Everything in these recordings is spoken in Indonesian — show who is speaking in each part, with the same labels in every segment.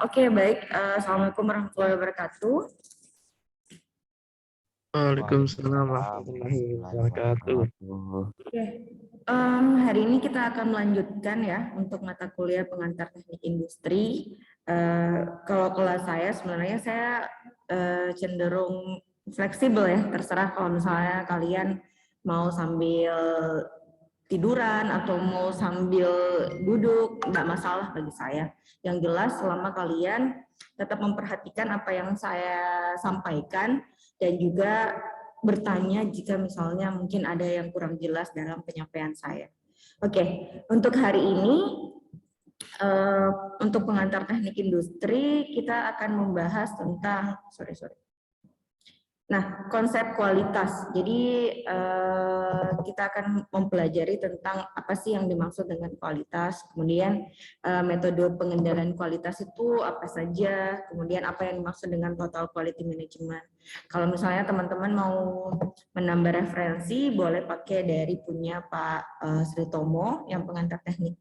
Speaker 1: Oke, baik. Assalamualaikum warahmatullahi wabarakatuh.
Speaker 2: Waalaikumsalam warahmatullahi wabarakatuh.
Speaker 1: Oke, hari ini kita akan melanjutkan ya untuk mata kuliah pengantar teknik industri. Kalau kelas saya sebenarnya saya cenderung fleksibel ya, terserah kalau misalnya kalian mau sambil tiduran atau mau sambil duduk, nggak masalah bagi saya. Yang jelas selama kalian tetap memperhatikan apa yang saya sampaikan dan juga bertanya jika misalnya mungkin ada yang kurang jelas dalam penyampaian saya. Oke, untuk hari ini untuk pengantar teknik industri kita akan membahas tentang Nah, konsep kualitas. Jadi kita akan mempelajari tentang apa sih yang dimaksud dengan kualitas, kemudian metode pengendalian kualitas itu apa saja, kemudian apa yang dimaksud dengan total quality management. Kalau misalnya teman-teman mau menambah referensi, boleh pakai dari punya Pak Sri Tomo yang pengantar teknik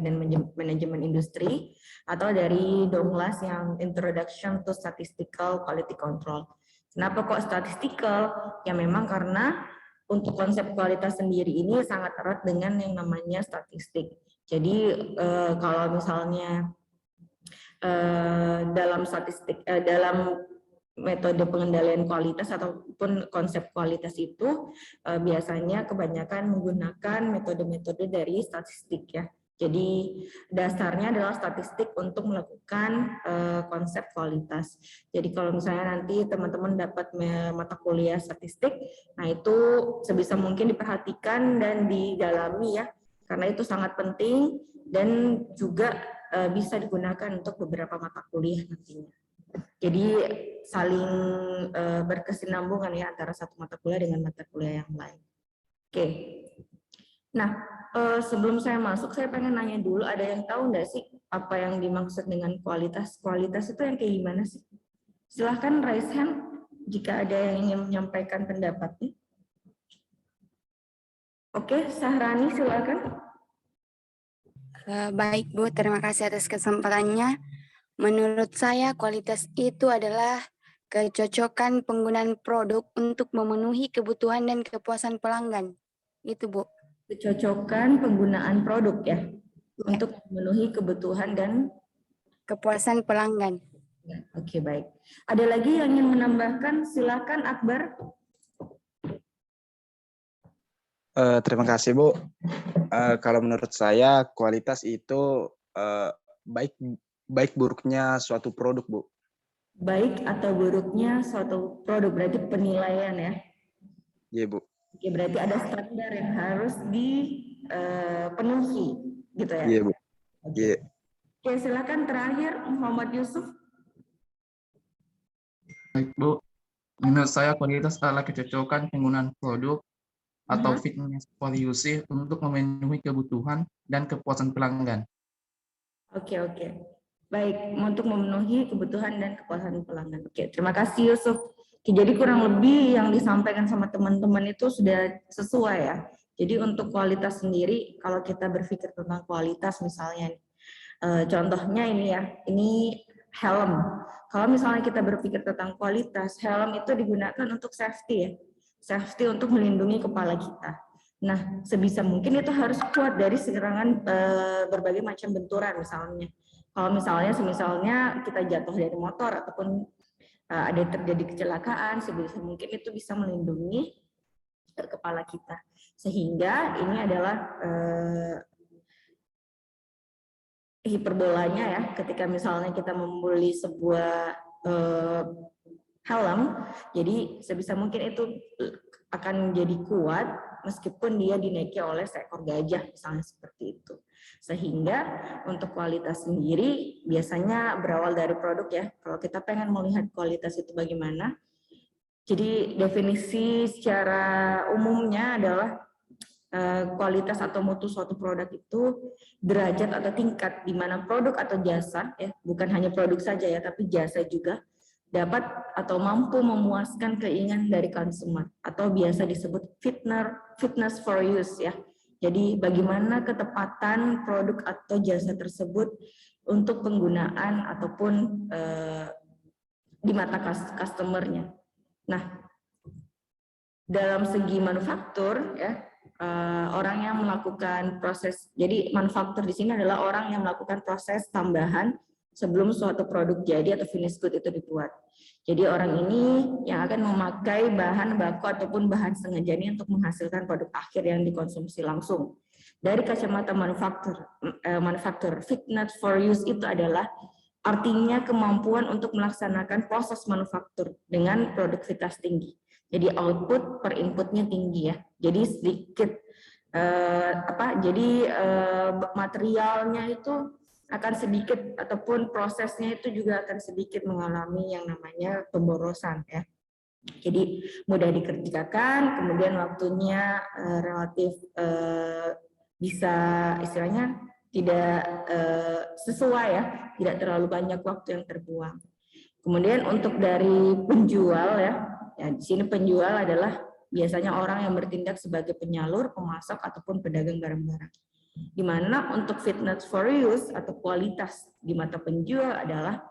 Speaker 1: dan manajemen industri, atau dari Douglas yang Introduction to Statistical Quality Control. Kenapa kok statistical? Ya memang karena untuk konsep kualitas sendiri ini sangat erat dengan yang namanya statistik. Jadi kalau misalnya dalam metode pengendalian kualitas ataupun konsep kualitas itu biasanya kebanyakan menggunakan metode-metode dari statistik ya. Jadi dasarnya adalah statistik untuk melakukan konsep kualitas. Jadi kalau misalnya nanti teman-teman dapat mata kuliah statistik, nah itu sebisa mungkin diperhatikan dan didalami ya, karena itu sangat penting dan juga bisa digunakan untuk beberapa mata kuliah nantinya. Jadi saling berkesinambungan ya antara satu mata kuliah dengan mata kuliah yang lain. Oke. Nah, sebelum saya masuk, saya pengen nanya dulu, ada yang tahu nggak sih apa yang dimaksud dengan kualitas? Kualitas itu yang kayak gimana sih? Silahkan raise hand jika ada yang ingin menyampaikan pendapatnya. Oke, Sahrani silakan.
Speaker 3: Baik Bu, terima kasih atas kesempatannya. Menurut saya kualitas itu adalah kecocokan penggunaan produk untuk memenuhi kebutuhan dan kepuasan pelanggan. Itu Bu.
Speaker 1: Kecocokan penggunaan produk ya, untuk memenuhi kebutuhan dan
Speaker 3: kepuasan pelanggan.
Speaker 1: Oke, baik. Ada lagi yang ingin menambahkan? Silakan Akbar.
Speaker 4: Terima kasih Bu. Kalau menurut saya kualitas itu baik buruknya suatu produk Bu.
Speaker 1: Baik atau buruknya suatu produk berarti penilaian ya.
Speaker 4: Iya Bu.
Speaker 1: Oke, berarti ada standar yang harus dipenuhi gitu ya.
Speaker 4: Iya Bu.
Speaker 1: Oke. Oke, silakan terakhir Muhammad Yusuf.
Speaker 2: Baik Bu, menurut saya kualitas adalah kecocokan penggunaan produk atau fitness for use untuk memenuhi kebutuhan dan kepuasan pelanggan.
Speaker 1: Oke. Baik, untuk memenuhi kebutuhan dan kepuasan pelanggan. Oke, terima kasih Yusuf. Oke, jadi kurang lebih yang disampaikan sama teman-teman itu sudah sesuai ya. Jadi untuk kualitas sendiri, kalau kita berpikir tentang kualitas misalnya, contohnya ini ya, ini helm. Kalau misalnya kita berpikir tentang kualitas, helm itu digunakan untuk safety ya. Safety untuk melindungi kepala kita. Nah, sebisa mungkin itu harus kuat dari serangan berbagai macam benturan misalnya. Kalau misalnya kita jatuh dari motor ataupun ada terjadi kecelakaan, sebisa mungkin itu bisa melindungi kepala kita. Sehingga ini adalah hiperbolanya ya, ketika misalnya kita membeli sebuah helm, jadi sebisa mungkin itu akan jadi kuat meskipun dia dinaiki oleh seekor gajah misalnya seperti itu. Sehingga untuk kualitas sendiri biasanya berawal dari produk ya. Kalau kita pengen melihat kualitas itu bagaimana, jadi definisi secara umumnya adalah kualitas atau mutu suatu produk itu derajat atau tingkat di mana produk atau jasa ya, bukan hanya produk saja ya, tapi jasa juga dapat atau mampu memuaskan keinginan dari konsumen atau biasa disebut fitness for use ya. Jadi bagaimana ketepatan produk atau jasa tersebut untuk penggunaan ataupun di mata customer-nya. Nah, dalam segi manufaktur ya, orang yang melakukan proses, jadi manufaktur di sini adalah orang yang melakukan proses tambahan sebelum suatu produk jadi atau finished good itu dibuat. Jadi orang ini yang akan memakai bahan baku ataupun bahan setengah jadi untuk menghasilkan produk akhir yang dikonsumsi langsung. Dari kacamata manufaktur, fitness for use itu adalah artinya kemampuan untuk melaksanakan proses manufaktur dengan produktivitas tinggi. Jadi output per inputnya tinggi ya. Jadi sedikit materialnya itu akan sedikit ataupun prosesnya itu juga akan sedikit mengalami yang namanya pemborosan ya. Jadi mudah dikerjakan, kemudian waktunya relatif bisa istilahnya tidak sesuai ya, tidak terlalu banyak waktu yang terbuang. Kemudian untuk dari penjual ya, di sini penjual adalah biasanya orang yang bertindak sebagai penyalur, pemasok ataupun pedagang barang-barang. Di mana untuk fitness for use atau kualitas di mata penjual adalah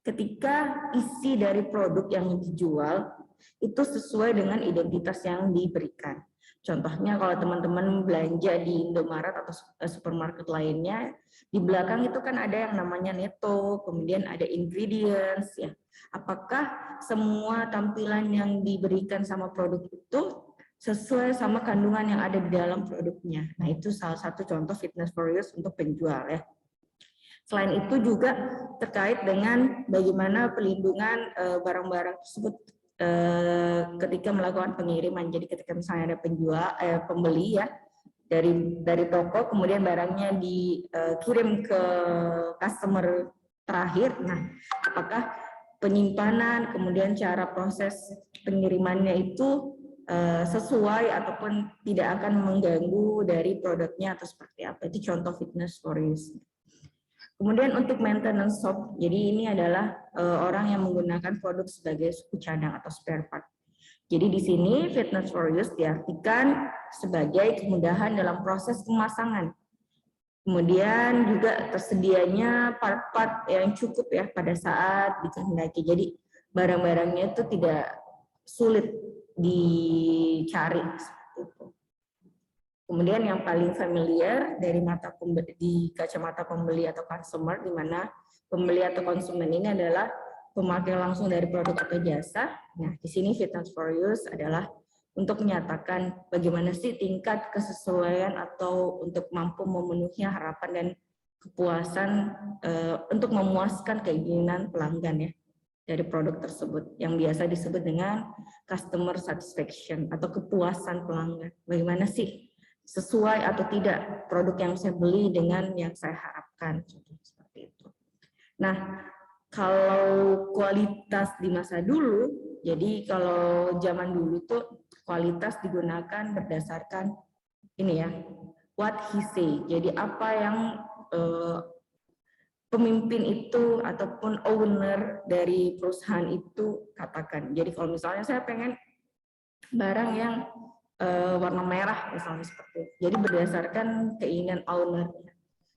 Speaker 1: ketika isi dari produk yang dijual itu sesuai dengan identitas yang diberikan. Contohnya kalau teman-teman belanja di Indomaret atau supermarket lainnya, di belakang itu kan ada yang namanya neto, kemudian ada ingredients ya. Apakah semua tampilan yang diberikan sama produk itu sesuai sama kandungan yang ada di dalam produknya? Nah, itu salah satu contoh fitness for use untuk penjual ya. Selain itu juga terkait dengan bagaimana pelindungan barang-barang tersebut ketika melakukan pengiriman. Jadi ketika misalnya ada pembeli ya dari toko, kemudian barangnya dikirim ke customer terakhir. Nah, apakah penyimpanan kemudian cara proses pengirimannya itu sesuai ataupun tidak akan mengganggu dari produknya atau seperti apa? Itu contoh fitness for use. Kemudian untuk maintenance shop, jadi ini adalah orang yang menggunakan produk sebagai suku cadang atau spare part. Jadi di sini fitness for use diartikan sebagai kemudahan dalam proses pemasangan. Kemudian juga tersedianya part-part yang cukup ya pada saat dikehendaki. Jadi barang-barangnya itu tidak sulit dicari seperti itu. Kemudian yang paling familiar dari di kacamata pembeli atau consumer, di mana pembeli atau konsumen ini adalah pemakai langsung dari produk atau jasa. Nah, di sini fitness for use adalah untuk menyatakan bagaimana sih tingkat kesesuaian atau untuk mampu memenuhi harapan dan kepuasan untuk memuaskan keinginan pelanggan ya dari produk tersebut, yang biasa disebut dengan customer satisfaction atau kepuasan pelanggan. Bagaimana sih sesuai atau tidak produk yang saya beli dengan yang saya harapkan, seperti itu. Nah, kalau kualitas di masa dulu, jadi kalau zaman dulu tuh kualitas digunakan berdasarkan ini ya, what he say. Jadi apa yang pemimpin itu ataupun owner dari perusahaan itu katakan. Jadi kalau misalnya saya pengen barang yang warna merah misalnya seperti itu. Jadi berdasarkan keinginan owner.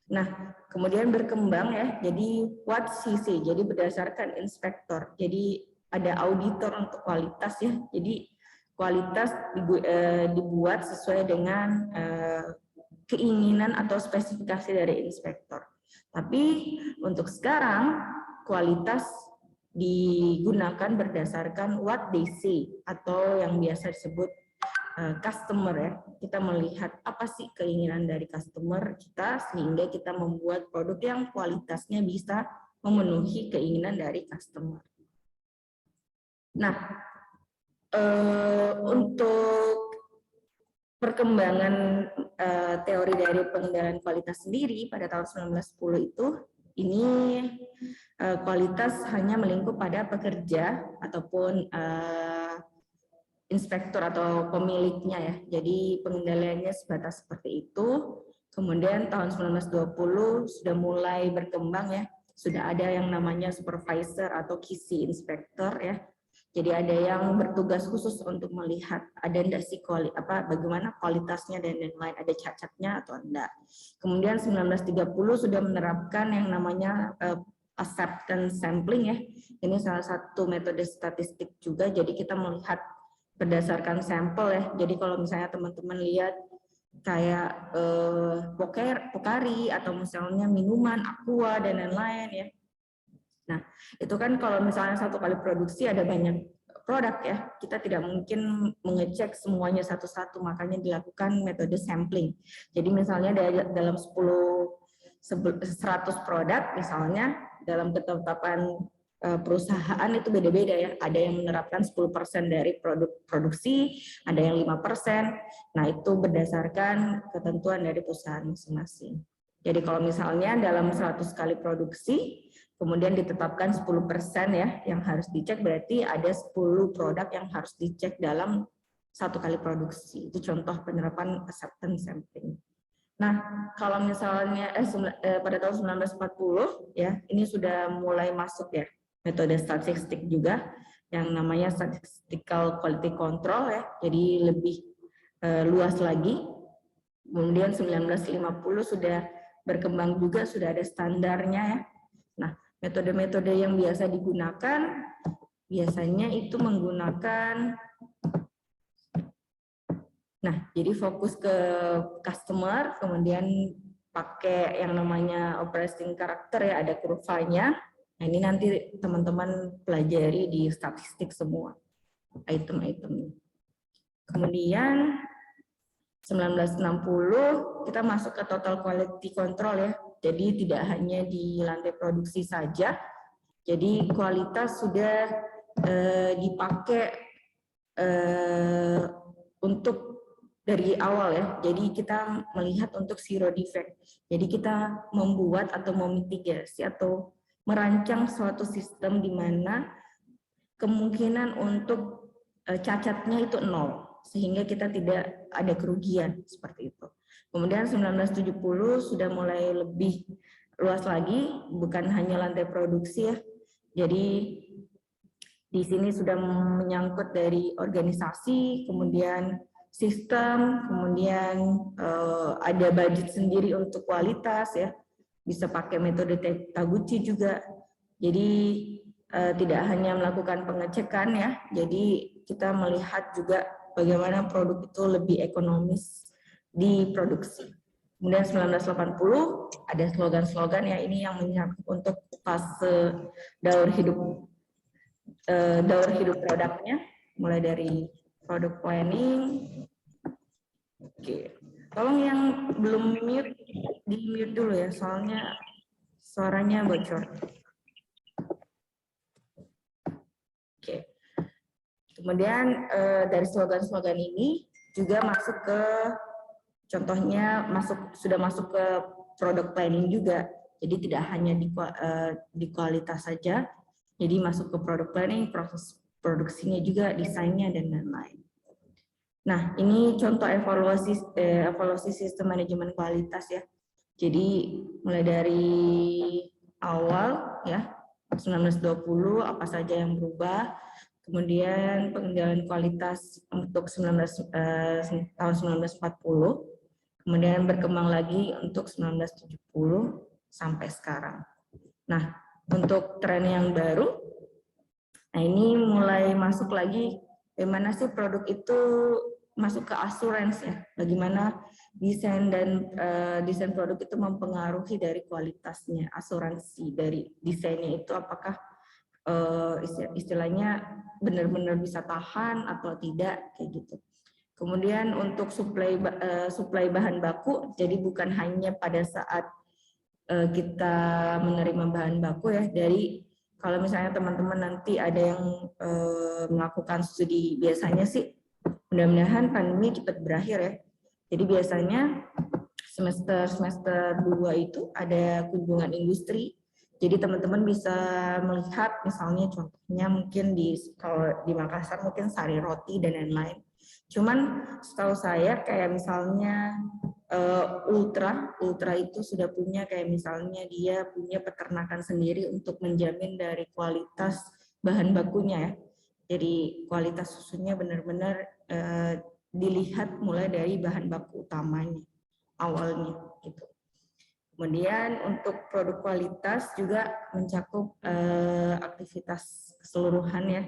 Speaker 1: Nah, kemudian berkembang ya, jadi what CC, jadi berdasarkan inspektor. Jadi ada auditor untuk kualitas ya. Jadi kualitas dibuat sesuai dengan keinginan atau spesifikasi dari inspektor. Tapi untuk sekarang kualitas digunakan berdasarkan what they say atau yang biasa disebut customer ya. Kita melihat apa sih keinginan dari customer kita sehingga kita membuat produk yang kualitasnya bisa memenuhi keinginan dari customer. Nah, untuk perkembangan teori dari pengendalian kualitas sendiri pada tahun 1910 itu, ini kualitas hanya melingkup pada pekerja ataupun inspektur atau pemiliknya ya. Jadi pengendaliannya sebatas seperti itu. Kemudian tahun 1920 sudah mulai berkembang ya. Sudah ada yang namanya supervisor atau QC inspektor ya. Jadi ada yang bertugas khusus untuk melihat ada enggak sih bagaimana kualitasnya dan lain-lain, ada cacatnya atau enggak. Kemudian 1930 sudah menerapkan yang namanya acceptance sampling ya. Ini salah satu metode statistik juga. Jadi kita melihat berdasarkan sampel ya. Jadi kalau misalnya teman-teman lihat kayak Pocari atau misalnya minuman Aqua dan lain-lain ya. Nah, itu kan kalau misalnya satu kali produksi ada banyak produk ya, kita tidak mungkin mengecek semuanya satu-satu, makanya dilakukan metode sampling. Jadi misalnya dalam 100 produk misalnya, dalam ketetapan perusahaan itu beda-beda ya. Ada yang menerapkan 10% dari produk produksi, ada yang 5%. Nah, itu berdasarkan ketentuan dari perusahaan masing-masing. Jadi kalau misalnya dalam 100 kali produksi, kemudian ditetapkan 10% ya yang harus dicek, berarti ada 10 produk yang harus dicek dalam satu kali produksi. Itu contoh penerapan acceptance sampling. Nah, kalau misalnya pada tahun 1940 ya, ini sudah mulai masuk ya metode statistik juga yang namanya statistical quality control ya. Jadi lebih luas lagi. Kemudian 1950 sudah berkembang juga, sudah ada standarnya ya. Nah, metode-metode yang biasa digunakan biasanya itu menggunakan, nah jadi fokus ke customer, kemudian pakai yang namanya operating character ya, ada kurvanya. Nah ini nanti teman-teman pelajari di statistik semua item-item. Kemudian 1960 kita masuk ke total quality control ya. Jadi tidak hanya di lantai produksi saja. Jadi kualitas sudah dipakai untuk dari awal ya. Jadi kita melihat untuk zero defect. Jadi kita membuat atau memitigasi atau merancang suatu sistem di mana kemungkinan untuk cacatnya itu 0. Sehingga kita tidak ada kerugian seperti itu. Kemudian 1970 sudah mulai lebih luas lagi, bukan hanya lantai produksi ya. Jadi di sini sudah menyangkut dari organisasi, kemudian sistem, kemudian ada budget sendiri untuk kualitas ya. Bisa pakai metode Taguchi juga. Jadi tidak hanya melakukan pengecekan ya. Jadi kita melihat juga bagaimana produk itu lebih ekonomis diproduksi. Kemudian 1980 ada slogan-slogan ya, ini yang menyangkut untuk fase daur hidup produknya, mulai dari product planning. Oke, tolong yang belum mute di mute dulu ya, soalnya suaranya bocor. Oke. Kemudian dari slogan-slogan ini juga masuk ke, contohnya sudah masuk ke product planning juga. Jadi tidak hanya di kualitas saja, jadi masuk ke product planning, proses produksinya juga, desainnya dan lain-lain. Nah, ini contoh evaluasi sistem manajemen kualitas ya. Jadi mulai dari awal ya 1920 apa saja yang berubah. Kemudian pengendalian kualitas untuk tahun 1940, kemudian berkembang lagi untuk 1970 sampai sekarang. Nah, untuk tren yang baru, nah ini mulai masuk lagi, bagaimana sih produk itu masuk ke assurance ya, bagaimana desain dan desain produk itu mempengaruhi dari kualitasnya, asuransi dari desainnya itu apakah istilahnya benar-benar bisa tahan atau tidak kayak gitu. Kemudian untuk suplai bahan baku, jadi bukan hanya pada saat kita menerima bahan baku ya, dari kalau misalnya teman-teman nanti ada yang melakukan studi, biasanya sih mudah-mudahan pandemi cepat berakhir ya. Jadi biasanya semester 2 itu ada kunjungan industri. Jadi teman-teman bisa melihat misalnya contohnya mungkin kalau di Makassar mungkin sari roti dan lain-lain. Cuman setahu saya kayak misalnya Ultra itu sudah punya kayak misalnya dia punya peternakan sendiri untuk menjamin dari kualitas bahan bakunya ya. Jadi kualitas susunya benar-benar dilihat mulai dari bahan baku utamanya awalnya gitu. Kemudian untuk produk kualitas juga mencakup aktivitas keseluruhan ya.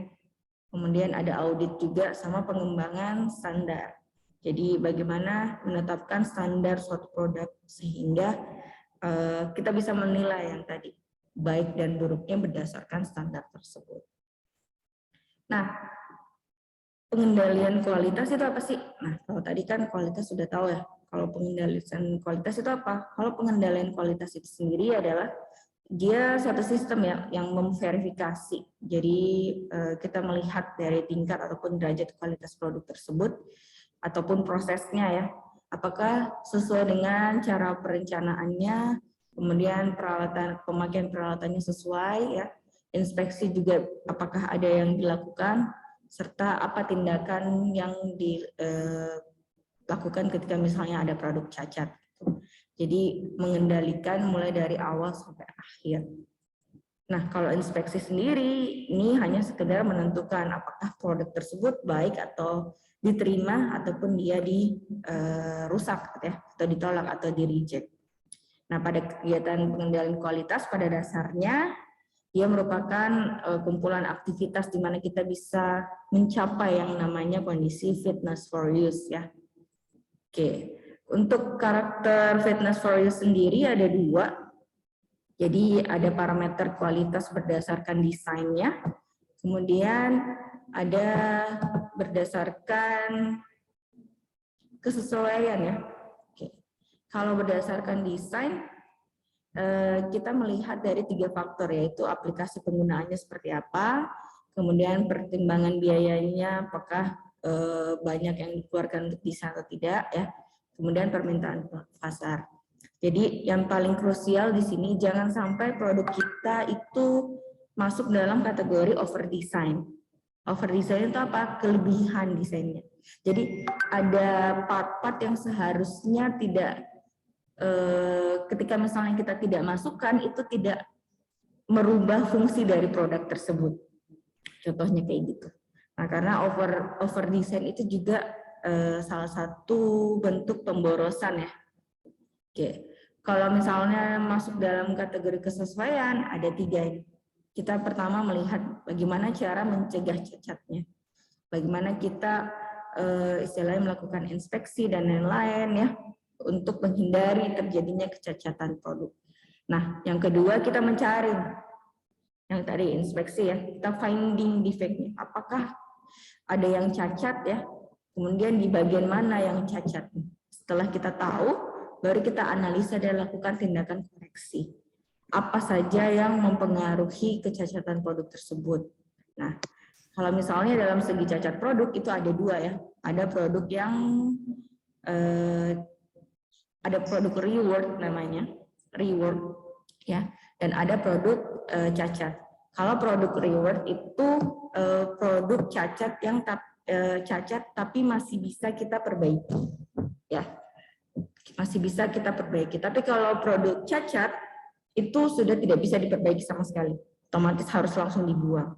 Speaker 1: Kemudian ada audit juga sama pengembangan standar. Jadi bagaimana menetapkan standar suatu produk sehingga kita bisa menilai yang tadi baik dan buruknya berdasarkan standar tersebut. Nah, pengendalian kualitas itu apa sih? Nah, kalau tadi kan kualitas sudah tahu ya. Kalau pengendalian kualitas itu apa? Kalau pengendalian kualitas itu sendiri adalah dia suatu sistem ya yang memverifikasi. Jadi kita melihat dari tingkat ataupun derajat kualitas produk tersebut ataupun prosesnya ya. Apakah sesuai dengan cara perencanaannya, kemudian pemakaian peralatannya sesuai ya. Inspeksi juga apakah ada yang dilakukan, serta apa tindakan yang dilakukan ketika misalnya ada produk cacat. Jadi mengendalikan mulai dari awal sampai akhir. Nah, kalau inspeksi sendiri ini hanya sekedar menentukan apakah produk tersebut baik atau diterima ataupun dia dirusak ya, atau ditolak atau di-reject. Nah, pada kegiatan pengendalian kualitas pada dasarnya dia merupakan kumpulan aktivitas di mana kita bisa mencapai yang namanya kondisi fitness for use ya. Oke, untuk karakter fitness for use sendiri ada 2. Jadi ada parameter kualitas berdasarkan desainnya, kemudian ada berdasarkan kesesuaian ya. Oke. Kalau berdasarkan desain kita melihat dari 3 faktor, yaitu aplikasi penggunaannya seperti apa, kemudian pertimbangan biayanya apakah banyak yang dikeluarkan untuk desain atau tidak ya, kemudian permintaan pasar. Jadi yang paling krusial di sini jangan sampai produk kita itu masuk dalam kategori over design. Over design itu apa? Kelebihan desainnya. Jadi ada part-part yang seharusnya tidak ketika misalnya kita tidak masukkan itu tidak merubah fungsi dari produk tersebut. Contohnya kayak gitu. Nah, karena over design itu juga salah satu bentuk pemborosan ya. Oke. Kalau misalnya masuk dalam kategori kesesuaian ada 3 ini. Kita pertama melihat bagaimana cara mencegah cacatnya. Bagaimana kita istilahnya melakukan inspeksi dan lain-lain ya, untuk menghindari terjadinya kecacatan produk. Nah, yang kedua kita mencari yang tadi inspeksi ya, kita finding defect-nya. Apakah ada yang cacat ya? Kemudian di bagian mana yang cacat? Setelah kita tahu, baru kita analisa dan lakukan tindakan koreksi. Apa saja yang mempengaruhi kecacatan produk tersebut? Nah, kalau misalnya dalam segi cacat produk itu ada 2 ya. Ada produk yang ada produk reward namanya, reward ya, dan ada produk cacat. Kalau produk reward itu produk cacat yang cacat tapi masih bisa kita perbaiki, ya, masih bisa kita perbaiki. Tapi kalau produk cacat itu sudah tidak bisa diperbaiki sama sekali, otomatis harus langsung dibuang.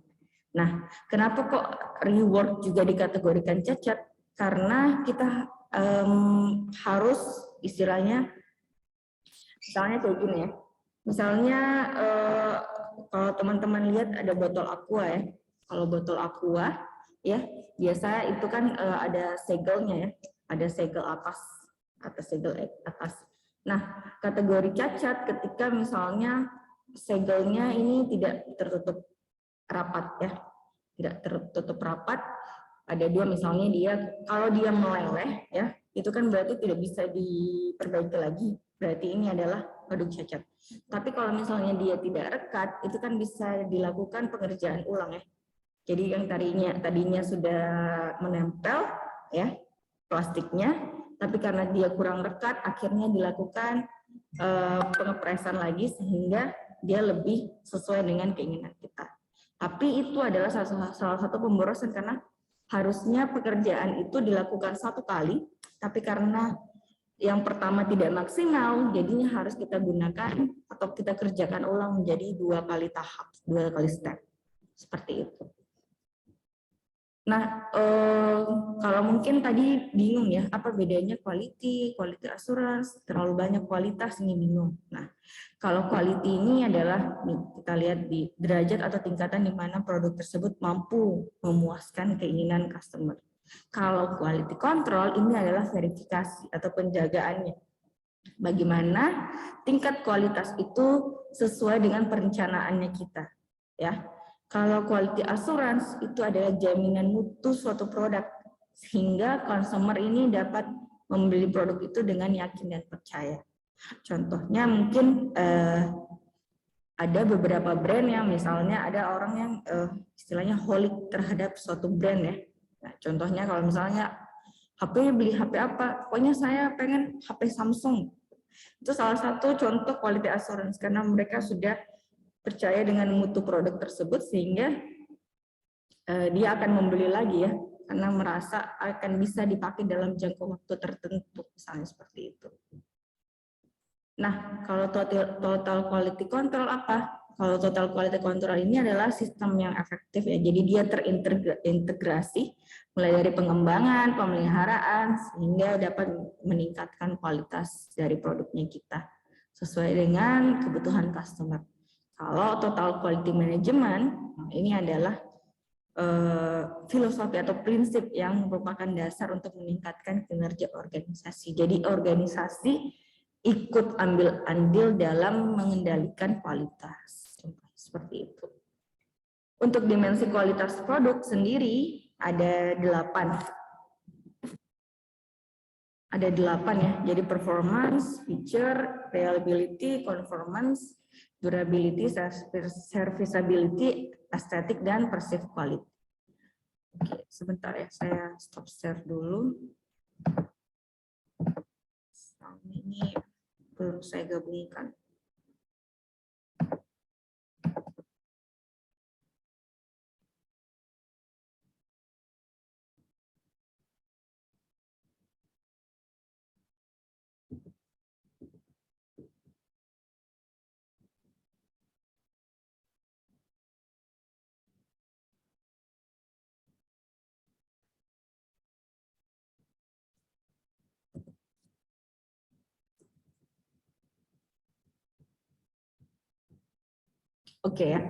Speaker 1: Nah, kenapa kok reward juga dikategorikan cacat? Karena kita harus istilahnya, misalnya kayak gini ya, misalnya kalau teman-teman lihat ada botol aqua ya, kalau botol aqua ya biasa itu kan ada segelnya ya, ada segel atas segel atas. Nah, kategori cacat ketika misalnya segelnya ini tidak tertutup rapat ya, tidak tertutup rapat. Ada 2 misalnya dia kalau dia meleleh ya, itu kan berarti tidak bisa diperbaiki lagi. Berarti ini adalah produk cacat. Tapi kalau misalnya dia tidak rekat, itu kan bisa dilakukan pengerjaan ulang ya. Jadi yang tadinya sudah menempel ya plastiknya, tapi karena dia kurang rekat, akhirnya dilakukan pengepresan lagi sehingga dia lebih sesuai dengan keinginan kita. Tapi itu adalah salah satu pemborosan karena harusnya pekerjaan itu dilakukan 1 kali, tapi karena yang pertama tidak maksimal, jadinya harus kita gunakan atau kita kerjakan ulang menjadi 2 kali tahap, 2 kali step. Seperti itu. Nah, kalau mungkin tadi bingung ya, apa bedanya quality assurance, terlalu banyak kualitas, ini bingung. Nah, kalau quality ini adalah, nih, kita lihat di derajat atau tingkatan di mana produk tersebut mampu memuaskan keinginan customer. Kalau quality control ini adalah verifikasi atau penjagaannya. Bagaimana tingkat kualitas itu sesuai dengan perencanaannya kita, ya. Kalau quality assurance itu adalah jaminan mutu suatu produk sehingga consumer ini dapat membeli produk itu dengan yakin dan percaya. Contohnya mungkin ada beberapa brand yang misalnya ada orang yang istilahnya holik terhadap suatu brand ya. Nah, contohnya kalau misalnya HP, beli HP apa? Pokoknya saya pengen HP Samsung. Itu salah satu contoh quality assurance karena mereka sudah percaya dengan mutu produk tersebut sehingga dia akan membeli lagi ya karena merasa akan bisa dipakai dalam jangka waktu tertentu misalnya seperti itu. Nah, kalau total quality control apa? Kalau total quality control ini adalah sistem yang efektif ya. Jadi dia terintegrasi mulai dari pengembangan, pemeliharaan sehingga dapat meningkatkan kualitas dari produknya kita sesuai dengan kebutuhan customer. Kalau total quality management ini adalah filosofi atau prinsip yang merupakan dasar untuk meningkatkan kinerja organisasi. Jadi organisasi ikut ambil andil dalam mengendalikan kualitas. Seperti itu. Untuk dimensi kualitas produk sendiri ada 8. Ada 8 ya. Jadi performance, feature, reliability, conformance, durability, serviceability, aesthetic, dan perceived quality. Oke, sebentar ya, saya stop share dulu. Ini belum saya gabungkan. Oke ya.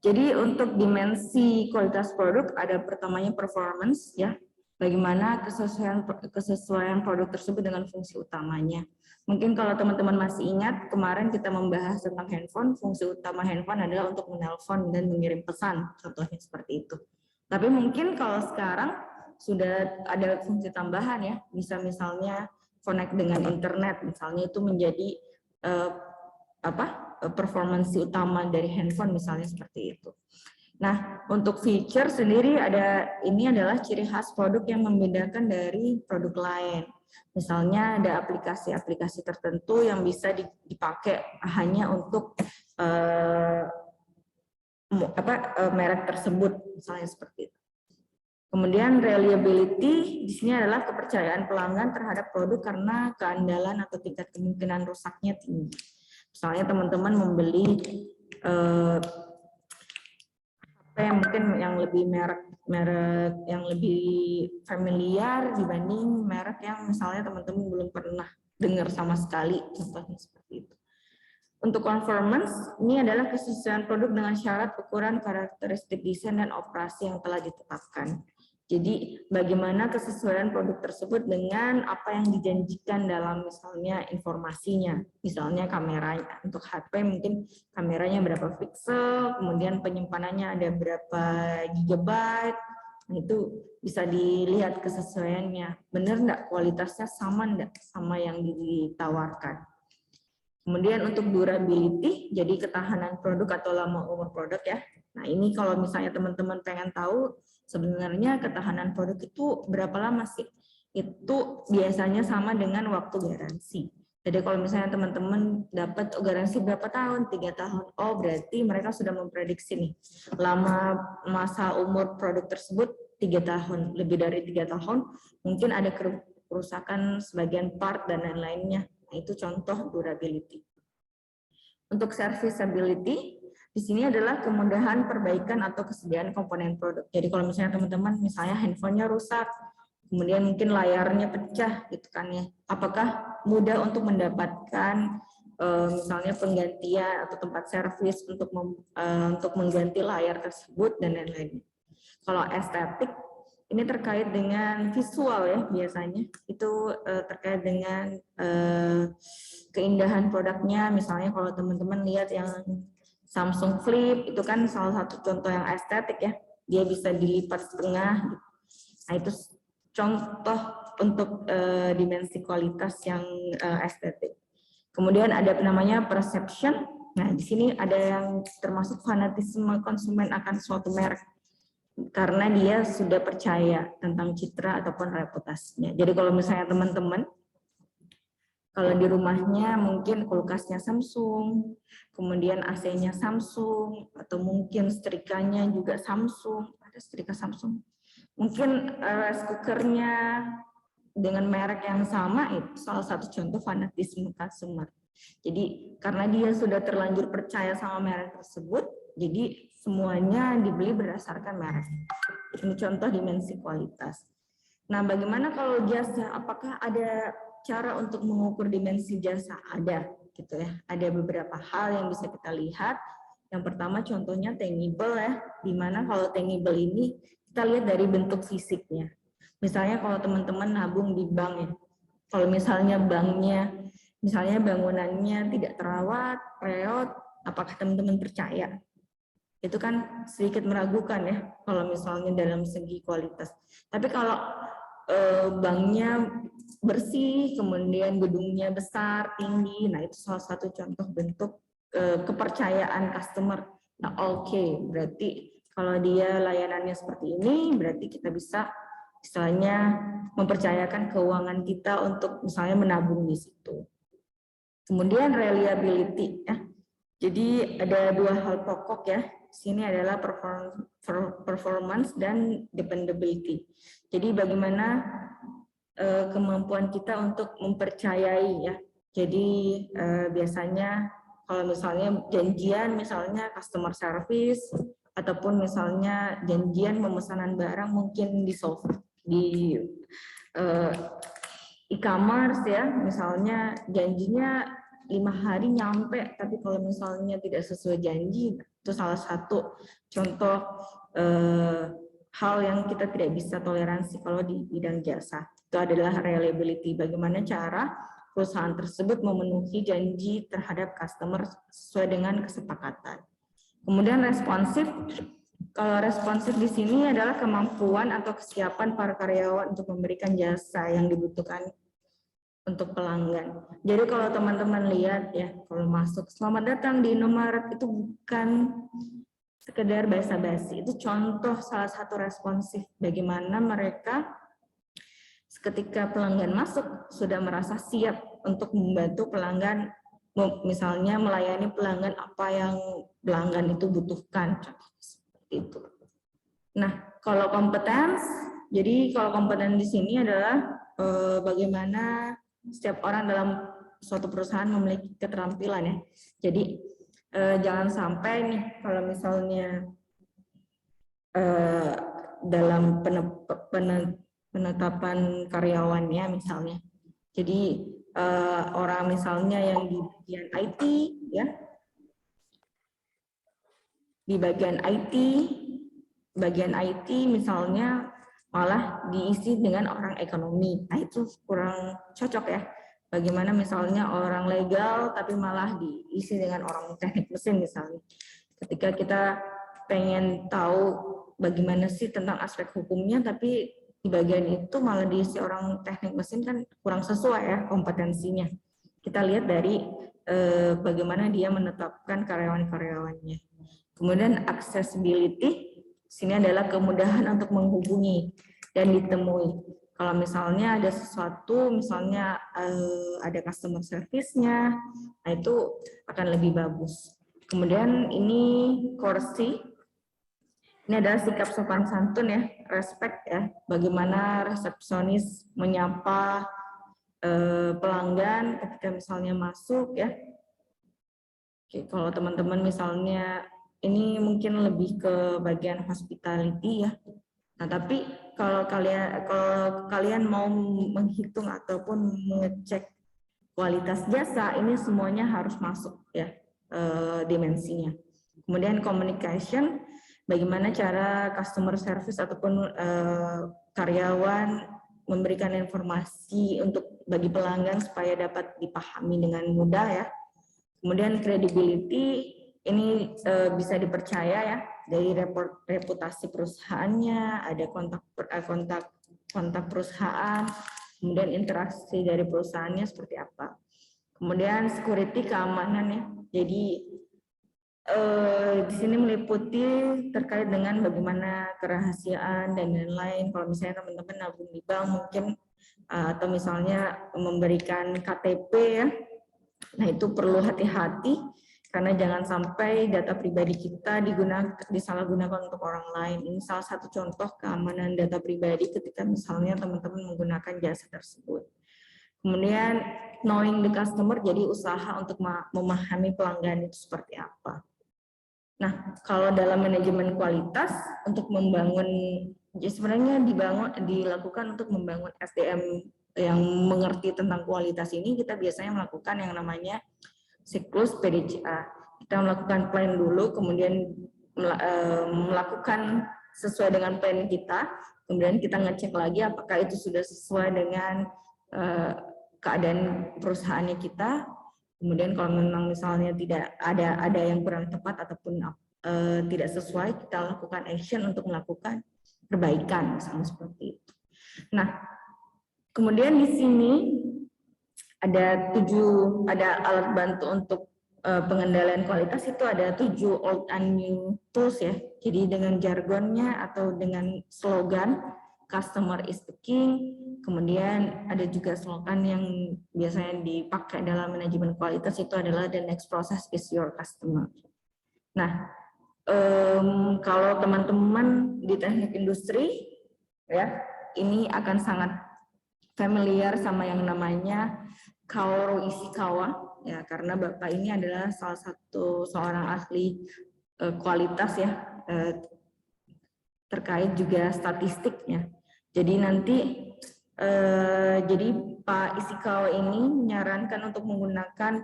Speaker 1: Jadi untuk dimensi kualitas produk ada pertamanya performance ya. Bagaimana kesesuaian produk tersebut dengan fungsi utamanya. Mungkin kalau teman-teman masih ingat kemarin kita membahas tentang handphone, fungsi utama handphone adalah untuk menelpon dan mengirim pesan, contohnya seperti itu. Tapi mungkin kalau sekarang sudah ada fungsi tambahan ya, bisa misalnya connect dengan internet, misalnya itu menjadi performance utama dari handphone misalnya seperti itu. Nah, untuk feature sendiri ini adalah ciri khas produk yang membedakan dari produk lain. Misalnya ada aplikasi-aplikasi tertentu yang bisa dipakai hanya untuk merek tersebut, misalnya seperti itu. Kemudian reliability di sini adalah kepercayaan pelanggan terhadap produk karena keandalan atau tingkat kemungkinan rusaknya tinggi. Misalnya teman-teman membeli HP mungkin yang lebih merek yang lebih familiar dibanding merek yang misalnya teman-teman belum pernah dengar sama sekali, contohnya seperti itu. Untuk conformance, ini adalah kesesuaian produk dengan syarat, ukuran, karakteristik desain, dan operasi yang telah ditetapkan. Jadi bagaimana kesesuaian produk tersebut dengan apa yang dijanjikan dalam misalnya informasinya. Misalnya kameranya, untuk HP mungkin kameranya berapa pixel, kemudian penyimpanannya ada berapa gigabyte, itu bisa dilihat kesesuaiannya. Benar enggak kualitasnya sama enggak sama yang ditawarkan. Kemudian untuk durability, jadi ketahanan produk atau lama umur produk ya. Nah ini kalau misalnya teman-teman pengen tahu sebenarnya ketahanan produk itu berapa lama sih? Itu biasanya sama dengan waktu garansi. Jadi kalau misalnya teman-teman dapat garansi berapa tahun? 3 tahun. Oh berarti mereka sudah memprediksi nih. Lama masa umur produk tersebut 3 tahun. Lebih dari 3 tahun mungkin ada kerusakan sebagian part dan lain-lainnya. Nah, itu contoh durability. Untuk serviceability, di sini adalah kemudahan perbaikan atau kesediaan komponen produk. Jadi kalau misalnya teman-teman misalnya handphonenya rusak, kemudian mungkin layarnya pecah gitu kan ya. Apakah mudah untuk mendapatkan misalnya penggantian atau tempat servis untuk mengganti layar tersebut dan lain-lain. Kalau estetik ini terkait dengan visual ya biasanya. Itu terkait dengan keindahan produknya. Misalnya kalau teman-teman lihat yang Samsung Flip itu kan salah satu contoh yang estetik ya. Dia bisa dilipat setengah. Nah itu contoh untuk dimensi kualitas yang estetik. Kemudian ada namanya perception. Nah, di sini ada yang termasuk fanatisme konsumen akan suatu merek karena dia sudah percaya tentang citra ataupun reputasinya. Jadi kalau misalnya teman-teman kalau di rumahnya mungkin kulkasnya Samsung, kemudian AC-nya Samsung, atau mungkin setrikanya juga Samsung, ada setrika Samsung. Mungkin rice cookernya dengan merek yang sama, itu salah satu contoh fanatisme consumer. Jadi karena dia sudah terlanjur percaya sama merek tersebut, jadi semuanya dibeli berdasarkan merek. Ini contoh dimensi kualitas. Nah, bagaimana kalau jasa? Apakah ada cara untuk mengukur dimensi jasa? Ada, gitu ya. Ada beberapa hal yang bisa kita lihat. Yang pertama contohnya tangible ya, dimana kalau tangible ini kita lihat dari bentuk fisiknya. Misalnya kalau teman-teman nabung di bank ya, kalau misalnya banknya, misalnya bangunannya tidak terawat, reot, apakah teman-teman percaya? Itu kan sedikit meragukan ya, kalau misalnya dalam segi kualitas. Tapi kalau banknya bersih, kemudian gedungnya besar, tinggi, nah itu salah satu contoh bentuk kepercayaan customer. Nah oke, berarti kalau dia layanannya seperti ini, berarti kita bisa istilahnya mempercayakan keuangan kita untuk misalnya menabung di situ. Kemudian reliability ya. Jadi ada dua hal pokok ya. Sini adalah performance dan dependability. Jadi bagaimana kemampuan kita untuk mempercayai ya. Jadi biasanya kalau misalnya janjian misalnya customer service ataupun misalnya janjian pemesanan barang mungkin di e-commerce ya, misalnya janjinya 5 hari nyampe, tapi kalau misalnya tidak sesuai janji, itu salah satu contoh hal yang kita tidak bisa toleransi kalau di bidang jasa. Itu adalah reliability, bagaimana cara perusahaan tersebut memenuhi janji terhadap customer sesuai dengan kesepakatan. Kemudian responsif. Kalau responsif di sini adalah kemampuan atau kesiapan para karyawan untuk memberikan jasa yang dibutuhkan untuk pelanggan. Jadi kalau teman-teman lihat ya, kalau masuk selamat datang di Indomaret itu bukan sekedar basa-basi, itu contoh salah satu responsif bagaimana mereka ketika pelanggan masuk sudah merasa siap untuk membantu pelanggan, misalnya melayani pelanggan apa yang pelanggan itu butuhkan. Itu. Nah, kalau kompetens, jadi kalau kompeten di sini adalah bagaimana setiap orang dalam suatu perusahaan memiliki keterampilan ya. Jadi jangan sampai nih kalau misalnya dalam penetapan karyawannya misalnya. Jadi orang misalnya yang di bagian IT ya. Di bagian IT misalnya malah diisi dengan orang ekonomi. Nah itu kurang cocok ya. Bagaimana misalnya orang legal tapi malah diisi dengan orang teknik mesin misalnya. Ketika kita pengen tahu bagaimana sih tentang aspek hukumnya tapi di bagian itu malah diisi orang teknik mesin kan kurang sesuai ya kompetensinya. Kita lihat dari bagaimana dia menetapkan karyawan-karyawannya. Kemudian accessibility, sini adalah kemudahan untuk menghubungi dan ditemui. Kalau misalnya ada sesuatu, misalnya ada customer service-nya, nah itu akan lebih bagus. Kemudian ini courtesy, ini adalah sikap sopan santun ya, respect ya, bagaimana resepsionis menyapa pelanggan ketika misalnya masuk ya. Oke, kalau teman-teman misalnya ini mungkin lebih ke bagian hospitality ya. Nah, tapi kalau kalian mau menghitung ataupun mengecek kualitas jasa, ini semuanya harus masuk ya dimensinya. Kemudian communication, bagaimana cara customer service ataupun karyawan memberikan informasi untuk bagi pelanggan supaya dapat dipahami dengan mudah ya. Kemudian credibility, ini bisa dipercaya ya dari reputasi perusahaannya, ada kontak perusahaan, kemudian interaksi dari perusahaannya seperti apa. Kemudian security, keamanan ya. Jadi di sini meliputi terkait dengan bagaimana kerahasiaan dan lain-lain. Kalau misalnya teman-teman nabung di bank mungkin atau misalnya memberikan KTP ya, nah itu perlu hati-hati karena jangan sampai data pribadi kita disalahgunakan untuk orang lain. Ini salah satu contoh keamanan data pribadi ketika misalnya teman-teman menggunakan jasa tersebut. Kemudian knowing the customer, jadi usaha untuk memahami pelanggan itu seperti apa. Nah, kalau dalam manajemen kualitas untuk membangun, ya sebenarnya dilakukan untuk membangun SDM yang mengerti tentang kualitas ini, kita biasanya melakukan yang namanya siklus PDCA. Kita melakukan plan dulu, kemudian melakukan sesuai dengan plan kita, kemudian kita ngecek lagi apakah itu sudah sesuai dengan keadaan perusahaannya kita. Kemudian kalau memang misalnya tidak ada yang kurang tepat ataupun tidak sesuai, kita lakukan action untuk melakukan perbaikan, misalnya seperti itu. Nah, kemudian di sini ada alat bantu untuk pengendalian kualitas, itu ada 7 old and new tools ya. Jadi dengan jargonnya atau dengan slogan customer is the king. Kemudian ada juga slogan yang biasanya dipakai dalam manajemen kualitas, itu adalah the next process is your customer. Nah, kalau teman-teman di teknik industri ya, ini akan sangat familiar sama yang namanya Kaoru Ishikawa ya, karena Bapak ini adalah seorang ahli kualitas ya, terkait juga statistiknya. Jadi nanti jadi Pak Ishikawa ini menyarankan untuk menggunakan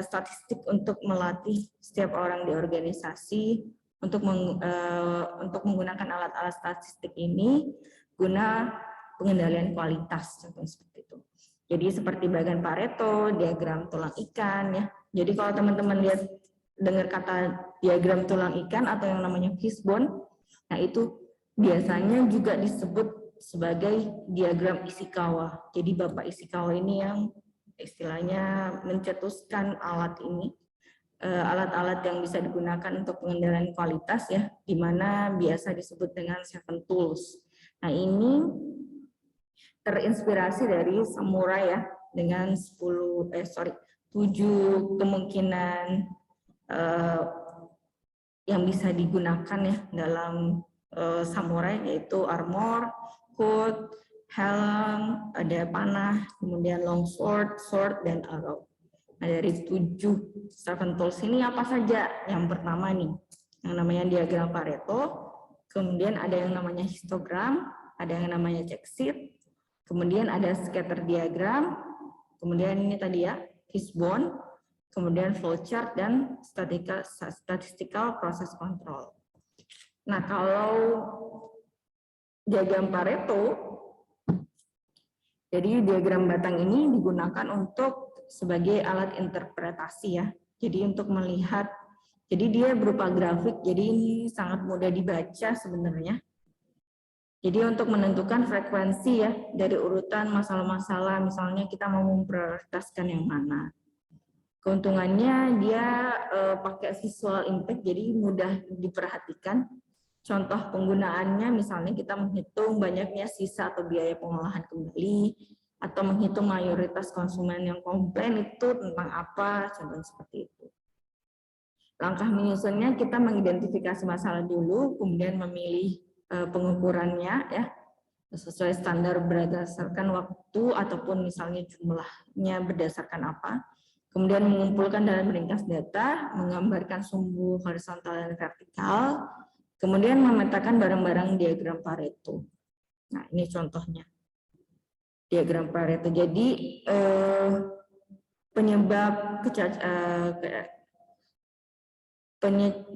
Speaker 1: statistik untuk melatih setiap orang di organisasi untuk menggunakan alat-alat statistik ini guna pengendalian kualitas, contohnya seperti itu. Jadi seperti bagian Pareto, diagram tulang ikan ya. Jadi kalau teman-teman dengar kata diagram tulang ikan atau yang namanya fishbone, nah itu biasanya juga disebut sebagai diagram Ishikawa. Jadi Bapak Ishikawa ini yang istilahnya mencetuskan alat ini, alat-alat yang bisa digunakan untuk pengendalian kualitas ya, di mana biasa disebut dengan 7 tools. Nah ini terinspirasi dari samurai ya, dengan 7 kemungkinan yang bisa digunakan ya dalam samurai, yaitu armor, hood, helm, ada panah, kemudian long sword, sword, dan arrow. Nah, dari 7 tools ini apa saja? Yang pertama nih, yang namanya diagram Pareto, kemudian ada yang namanya histogram, ada yang namanya check sheet, kemudian ada scatter diagram, kemudian ini tadi ya, fishbone, kemudian flowchart, dan statistical process control. Nah, kalau diagram Pareto, jadi diagram batang ini digunakan untuk sebagai alat interpretasi ya. Jadi untuk melihat, jadi dia berupa grafik, jadi ini sangat mudah dibaca sebenarnya. Jadi untuk menentukan frekuensi ya, dari urutan masalah-masalah, misalnya kita mau memprioritaskan yang mana. Keuntungannya dia pakai visual impact, jadi mudah diperhatikan. Contoh penggunaannya misalnya kita menghitung banyaknya sisa atau biaya pengolahan kembali, atau menghitung mayoritas konsumen yang komplain itu tentang apa, contohnya seperti itu. Langkah menyusunnya kita mengidentifikasi masalah dulu, kemudian memilih pengukurannya ya sesuai standar berdasarkan waktu ataupun misalnya jumlahnya berdasarkan apa. Kemudian mengumpulkan dan meringkas data, menggambarkan sumbu horizontal dan vertikal, kemudian memetakan barang-barang diagram Pareto. Nah, ini contohnya. Diagram Pareto. Jadi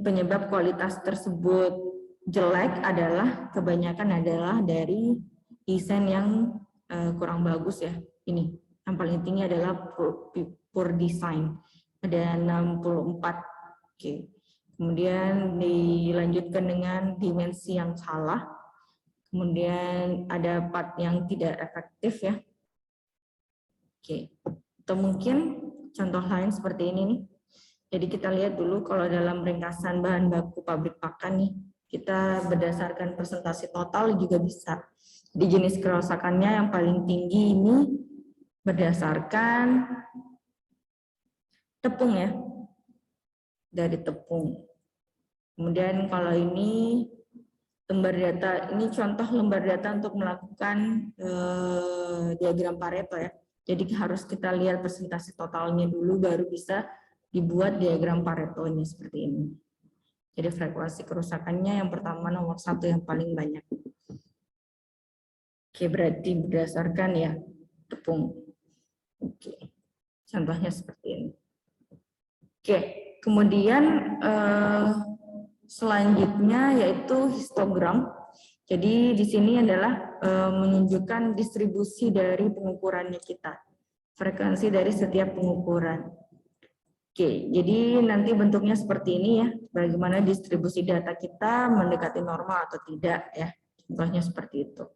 Speaker 1: penyebab kualitas tersebut jelek adalah kebanyakan adalah dari desain yang kurang bagus ya. Ini yang paling tinggi adalah poor design, ada 64. Oke. Kemudian dilanjutkan dengan dimensi yang salah. Kemudian ada part yang tidak efektif ya. Oke. Atau mungkin contoh lain seperti ini nih. Jadi kita lihat dulu kalau dalam ringkasan bahan baku pabrik pakan nih, kita berdasarkan presentasi total juga bisa. Di jenis kerusakannya yang paling tinggi ini berdasarkan tepung ya, dari tepung. Kemudian kalau ini lembar data, ini contoh lembar data untuk melakukan diagram Pareto ya. Jadi harus kita lihat presentasi totalnya dulu baru bisa dibuat diagram Pareto-nya seperti ini. Jadi frekuensi kerusakannya yang pertama nomor 1 yang paling banyak. Oke, berarti berdasarkan ya tepung. Oke, contohnya seperti ini. Oke, kemudian selanjutnya yaitu histogram. Jadi di sini adalah menunjukkan distribusi dari pengukurannya kita, frekuensi dari setiap pengukuran. Oke, jadi nanti bentuknya seperti ini ya, bagaimana distribusi data kita mendekati normal atau tidak ya, contohnya seperti itu.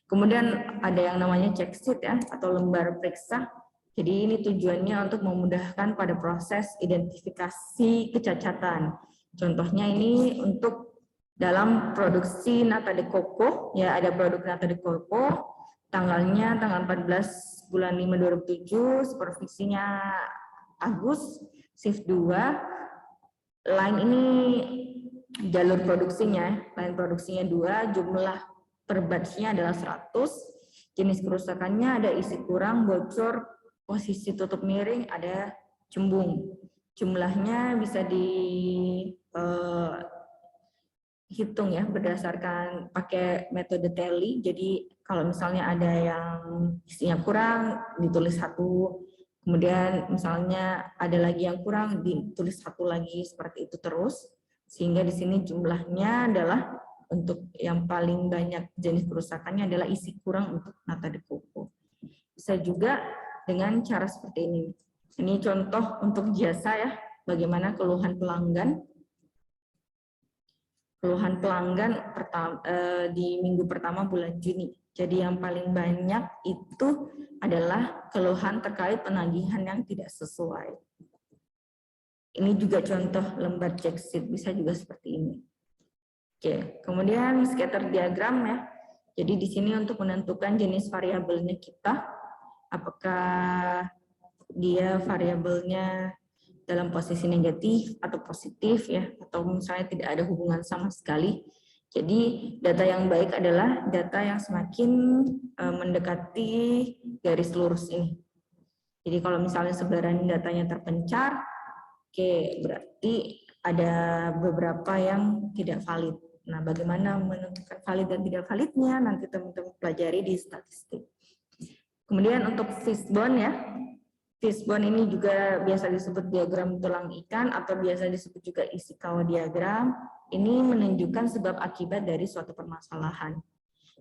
Speaker 1: Kemudian ada yang namanya check sheet ya, atau lembar periksa. Jadi ini tujuannya untuk memudahkan pada proses identifikasi kecacatan. Contohnya ini untuk dalam produksi nata de coco, ya ada produk nata de coco, tanggalnya tanggal 14 bulan 5 2007, supervisinya Agus, shift 2, line ini jalur produksinya, line produksinya 2, jumlah per batch-nya adalah 100, jenis kerusakannya ada isi kurang, bocor, posisi tutup miring, ada cembung. Jumlahnya bisa dihitung ya berdasarkan pakai metode tally. Jadi kalau misalnya ada yang isinya kurang ditulis 1, kemudian misalnya ada lagi yang kurang ditulis 1 lagi, seperti itu terus. Sehingga di sini jumlahnya adalah untuk yang paling banyak jenis kerusakannya adalah isi kurang untuk nata de coco. Bisa juga dengan cara seperti ini. Ini contoh untuk jasa ya, bagaimana keluhan pelanggan. Keluhan pelanggan di minggu pertama bulan Juni. Jadi yang paling banyak itu adalah keluhan terkait penagihan yang tidak sesuai. Ini juga contoh lembar check sheet, bisa juga seperti ini. Oke, kemudian scatter diagram ya. Jadi di sini untuk menentukan jenis variabelnya kita, apakah dia variabelnya dalam posisi negatif atau positif ya, atau misalnya tidak ada hubungan sama sekali. Jadi data yang baik adalah data yang semakin mendekati garis lurus ini. Jadi kalau misalnya sebaran datanya terpencar, oke, berarti ada beberapa yang tidak valid. Nah, bagaimana menentukan valid dan tidak validnya nanti teman-teman pelajari di statistik. Kemudian untuk fishbone ya. Fishbone ini juga biasa disebut diagram tulang ikan atau biasa disebut juga Ishikawa diagram. Ini menunjukkan sebab akibat dari suatu permasalahan.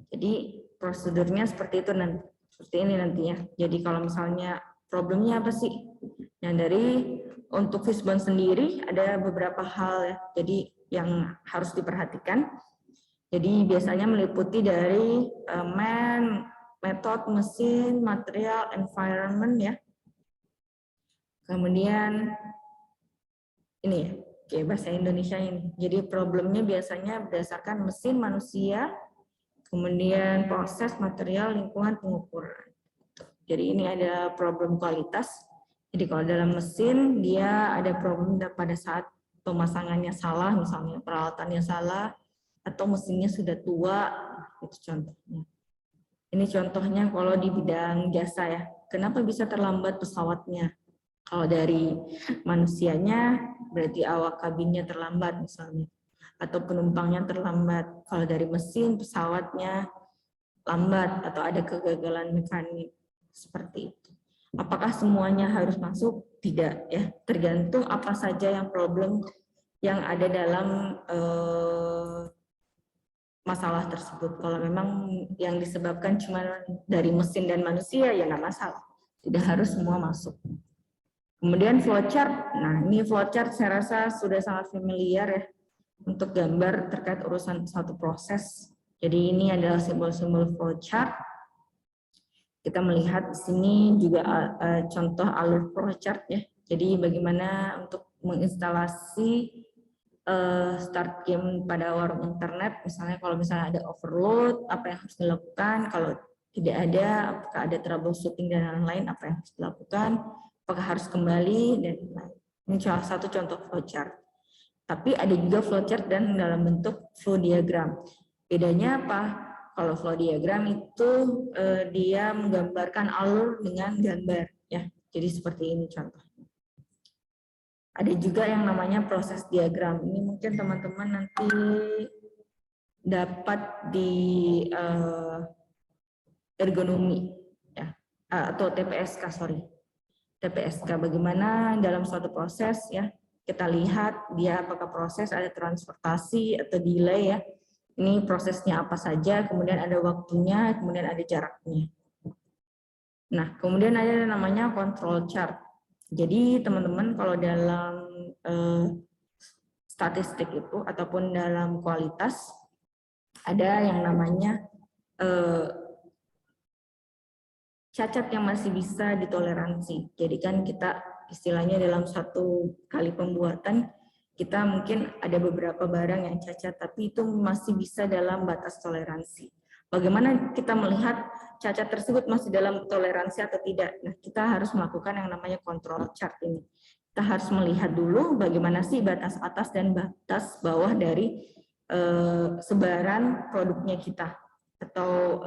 Speaker 1: Jadi prosedurnya seperti itu nanti, seperti ini nantinya. Jadi kalau misalnya problemnya apa sih? Yang dari untuk fishbone sendiri ada beberapa hal ya. Jadi yang harus diperhatikan. Jadi biasanya meliputi dari method, mesin, material, environment ya. Kemudian ini ya, oke, bahasa Indonesia ini. Jadi problemnya biasanya berdasarkan mesin, manusia, kemudian proses, material, lingkungan, pengukuran. Jadi ini ada problem kualitas. Jadi kalau dalam mesin dia ada problem pada saat pemasangannya salah, misalnya peralatannya salah, atau mesinnya sudah tua, itu contohnya. Ini contohnya kalau di bidang jasa ya. Kenapa bisa terlambat pesawatnya? Kalau dari manusianya berarti awak kabinnya terlambat misalnya, atau penumpangnya terlambat. Kalau dari mesin, pesawatnya lambat atau ada kegagalan mekanik, seperti itu. Apakah semuanya harus masuk? Tidak, ya. Tergantung apa saja yang problem yang ada dalam masalah tersebut. Kalau memang yang disebabkan cuma dari mesin dan manusia, ya nggak masalah. Tidak harus semua masuk. Kemudian flowchart. Nah, ini flowchart saya rasa sudah sangat familiar ya untuk gambar terkait urusan satu proses. Jadi ini adalah simbol-simbol flowchart. Kita melihat di sini juga contoh alur flowchart ya. Jadi bagaimana untuk menginstalasi start game pada warung internet, misalnya kalau misalnya ada overload, apa yang harus dilakukan, kalau tidak ada, apakah ada troubleshooting dan lain-lain, apa yang harus dilakukan, apakah harus kembali, dan lain-lain. Ini salah satu contoh flowchart. Tapi ada juga flowchart dan dalam bentuk flow diagram. Bedanya apa? Kalau flow diagram itu dia menggambarkan alur dengan gambar, ya. Jadi seperti ini contoh. Ada juga yang namanya proses diagram. Ini mungkin teman-teman nanti dapat di ergonomi ya, atau TPSK, sorry. TPSK bagaimana dalam suatu proses ya, kita lihat dia apakah proses ada transportasi atau delay ya. Ini prosesnya apa saja, kemudian ada waktunya, kemudian ada jaraknya. Nah, kemudian ada namanya control chart. Jadi teman-teman kalau dalam statistik itu ataupun dalam kualitas ada yang namanya cacat yang masih bisa ditoleransi. Jadi kan kita istilahnya dalam satu kali pembuatan kita mungkin ada beberapa barang yang cacat tapi itu masih bisa dalam batas toleransi. Bagaimana kita melihat cacat tersebut masih dalam toleransi atau tidak? Nah, kita harus melakukan yang namanya control chart ini. Kita harus melihat dulu bagaimana sih batas atas dan batas bawah dari sebaran produknya kita atau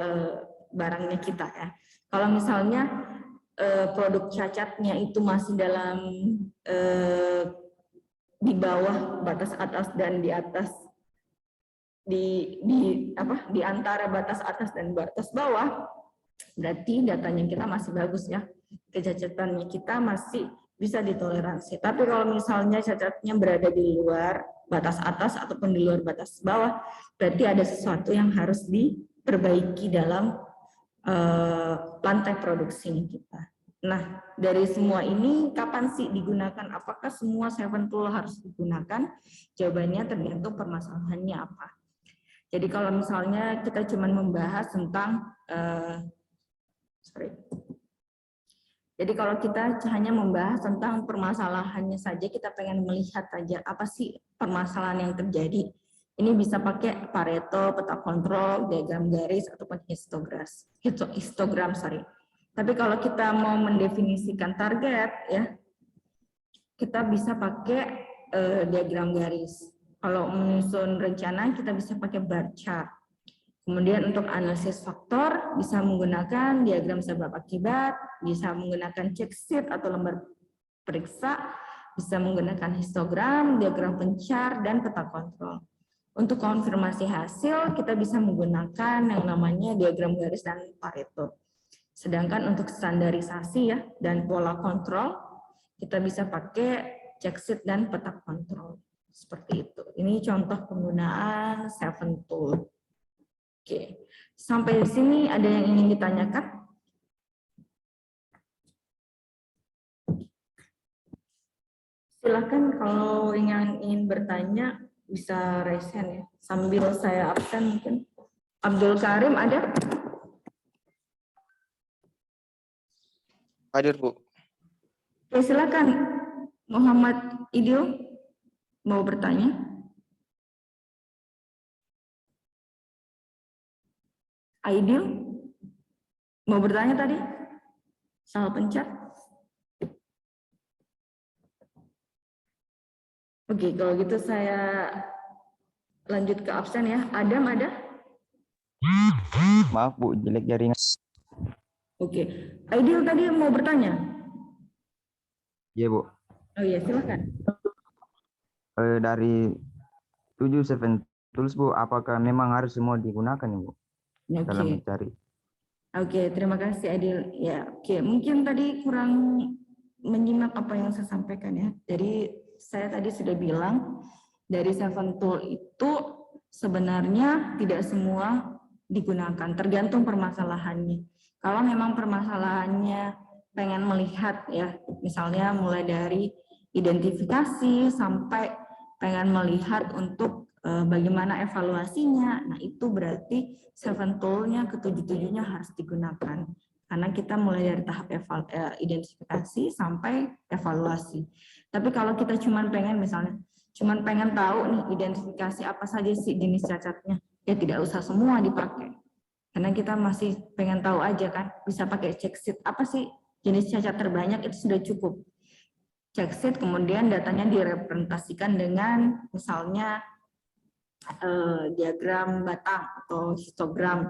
Speaker 1: barangnya kita ya. Kalau misalnya produk cacatnya itu masih dalam di bawah batas atas dan di atas di antara batas atas dan batas bawah, berarti datanya kita masih bagus ya, kecacatannya kita masih bisa ditoleransi. Tapi kalau misalnya cacatnya berada di luar batas atas ataupun di luar batas bawah, berarti ada sesuatu yang harus diperbaiki dalam lantai produksi kita. Nah, dari semua ini kapan sih digunakan? Apakah semua 7 tool harus digunakan? Jawabannya tergantung permasalahannya apa. Jadi kalau misalnya kita cuma membahas tentang Jadi kalau kita hanya membahas tentang permasalahannya saja, kita pengen melihat saja apa sih permasalahan yang terjadi. Ini bisa pakai Pareto, peta kontrol, diagram garis, ataupun histogram. Tapi kalau kita mau mendefinisikan target, ya kita bisa pakai diagram garis. Kalau menyusun rencana, kita bisa pakai bar chart. Kemudian untuk analisis faktor, bisa menggunakan diagram sebab akibat, bisa menggunakan check sheet atau lembar periksa, bisa menggunakan histogram, diagram pencar, dan peta kontrol. Untuk konfirmasi hasil, kita bisa menggunakan yang namanya diagram garis dan Pareto. Sedangkan untuk standarisasi ya dan pola kontrol, kita bisa pakai check sheet dan peta kontrol. Seperti itu. Ini contoh penggunaan 7 tool. Oke, sampai di sini ada yang ingin ditanyakan? Silakan kalau ingin bertanya bisa raise hand ya. Sambil saya absen mungkin. Abdul Karim ada?
Speaker 4: Hadir, Bu.
Speaker 1: Oke, silakan. Muhammad Idil mau bertanya? Aidil mau bertanya tadi? Salah pencet. Oke, kalau gitu saya lanjut ke absen ya. Adam ada?
Speaker 5: Maaf Bu, jelek jaringan.
Speaker 1: Oke, Aidil tadi mau bertanya?
Speaker 5: Iya, Bu.
Speaker 1: Oh iya, silakan.
Speaker 5: Dari 7 tools, Bu, apakah memang harus semua digunakan, Bu, dalam
Speaker 1: Oke.
Speaker 5: mencari?
Speaker 1: Oke, terima kasih Adil. Ya, oke. Mungkin tadi kurang menyimak apa yang saya sampaikan ya. Jadi saya tadi sudah bilang dari 7 tool itu sebenarnya tidak semua digunakan, tergantung permasalahannya. Kalau memang permasalahannya pengen melihat ya, misalnya mulai dari identifikasi sampai pengen melihat untuk bagaimana evaluasinya. Nah, itu berarti 7 tool-nya ketujuh-tujuhnya harus digunakan. Karena kita mulai dari tahap identifikasi sampai evaluasi. Tapi kalau kita cuma pengen misalnya, cuma pengen tahu nih identifikasi apa saja sih jenis cacatnya, ya tidak usah semua dipakai. Karena kita masih pengen tahu aja kan, bisa pakai check sheet apa sih jenis cacat terbanyak, itu sudah cukup. Check sheet kemudian datanya direpresentasikan dengan misalnya diagram batang atau histogram.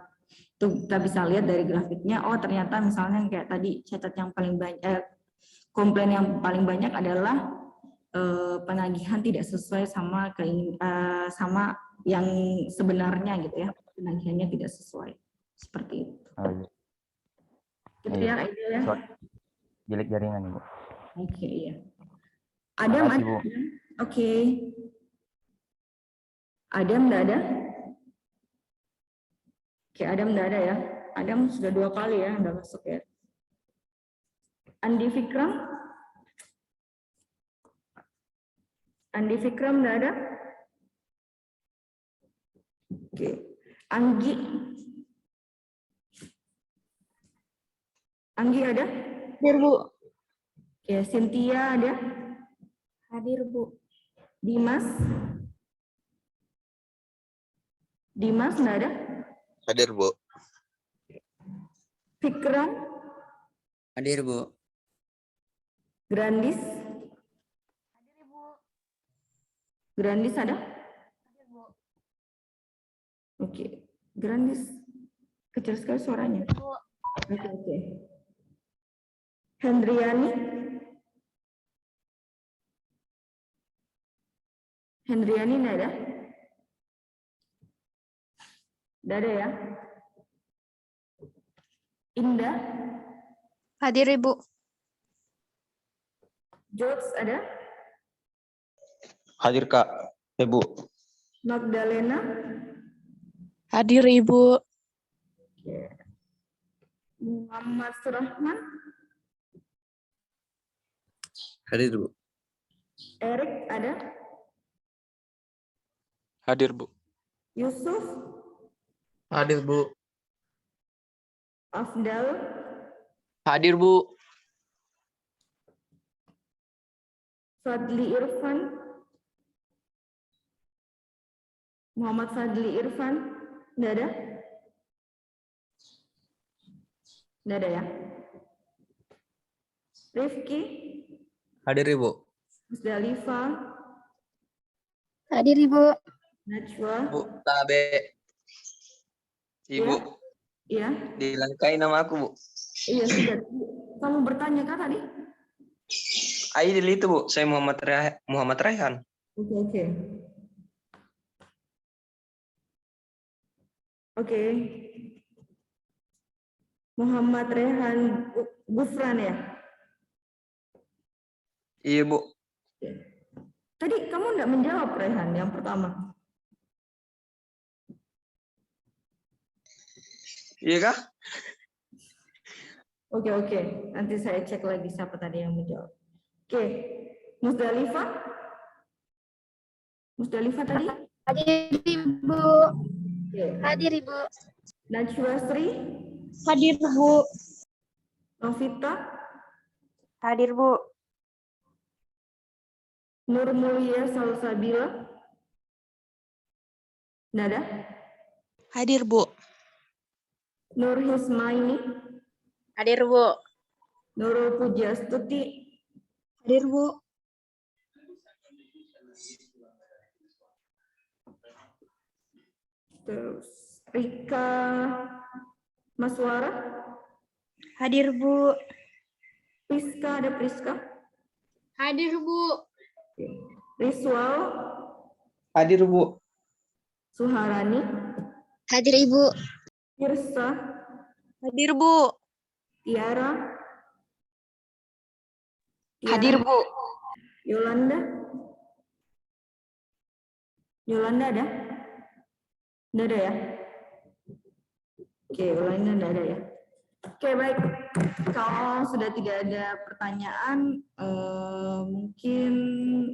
Speaker 1: Itu kita bisa lihat dari grafiknya, oh ternyata misalnya kayak tadi cacat yang paling banyak, komplain yang paling banyak adalah penagihan tidak sesuai sama sama yang sebenarnya gitu ya, penagihannya tidak sesuai seperti itu.
Speaker 5: Oh, iya.
Speaker 1: Gitu
Speaker 5: Iya.
Speaker 1: ya, Aidil ya.
Speaker 5: Jelek jaringan, Bu.
Speaker 1: Oke, iya. Adam
Speaker 5: Makasih,
Speaker 1: ada?
Speaker 5: Bu.
Speaker 1: Oke. Adam enggak ada? Oke, Adam enggak ada ya. Adam sudah 2 kali ya enggak masuk ya. Andi Fikram? Andi Fikram enggak ada? Oke. Anggi? Anggi ada?
Speaker 6: Hadir, Bu.
Speaker 1: Oke, Cynthia ada?
Speaker 6: Hadir, Bu.
Speaker 1: Dimas? Dimas enggak ada?
Speaker 7: Hadir, Bu.
Speaker 1: Fikram?
Speaker 8: Hadir, Bu.
Speaker 1: Grandis? Grandis ada? Oke, Grandis kecil sekali suaranya. Oke. Hendriani? Hendriani nggak ada? Nggak ada ya? Indah?
Speaker 6: Hadir, Ibu.
Speaker 1: George ada?
Speaker 4: Hadir, Kak. Bu.
Speaker 1: Magdalena?
Speaker 6: Hadir, Ibu.
Speaker 1: Muhammad Surahman?
Speaker 8: Hadir, Bu.
Speaker 1: Erik ada?
Speaker 7: Hadir, Bu.
Speaker 1: Yusuf?
Speaker 2: Hadir, Bu.
Speaker 1: Afdal?
Speaker 8: Hadir, Bu.
Speaker 1: Fadli Irfan? Muhammad Fadli Irfan? Nggak ada? Nggak ada ya? Rifki?
Speaker 8: Hadir, Ibu.
Speaker 1: Musdalifa?
Speaker 3: Hadir, Ibu.
Speaker 1: Najwa?
Speaker 8: Bu, Tabe. Ibu,
Speaker 1: Iya?
Speaker 8: dilangkai nama aku, Bu.
Speaker 1: Iya sudah. Kamu bertanya kan tadi?
Speaker 8: Aidil itu, Bu. Saya Muhammad Raihan.
Speaker 1: Oke, oke. Oke. Muhammad Rehan Gufran ya?
Speaker 8: Iya, Bu.
Speaker 1: Tadi kamu enggak menjawab Rehan yang pertama.
Speaker 8: Iya kah?
Speaker 1: Oke, oke. Nanti saya cek lagi siapa tadi yang menjawab. Oke. Musdalifah? Musdalifah tadi?
Speaker 6: Hadir, Ibu.
Speaker 1: Oke.
Speaker 6: Hadir, Ibu.
Speaker 1: Najwa Sri?
Speaker 6: Hadir, Bu.
Speaker 1: Novita?
Speaker 3: Hadir, Bu.
Speaker 1: Nur Mulia Salsabila? Nada?
Speaker 6: Hadir, Bu.
Speaker 1: Nur Hismaini?
Speaker 6: Hadir, Bu.
Speaker 1: Nurul Pujastuti?
Speaker 6: Hadir, Bu.
Speaker 1: Terus Rika Maswara?
Speaker 6: Hadir, Bu.
Speaker 1: Priska, ada Priska?
Speaker 6: Hadir, Bu.
Speaker 1: Rizwal,
Speaker 4: Hadir, Bu.
Speaker 1: Suharani,
Speaker 6: Hadir, Ibu.
Speaker 1: Tirsa,
Speaker 6: Hadir, Bu.
Speaker 1: Tiara,
Speaker 6: Hadir, Bu.
Speaker 1: Yolanda. Yolanda ada? Nggak ada ya? Oke, Yolanda nggak ada ya? Oke, baik. Kalau sudah tidak ada pertanyaan, mungkin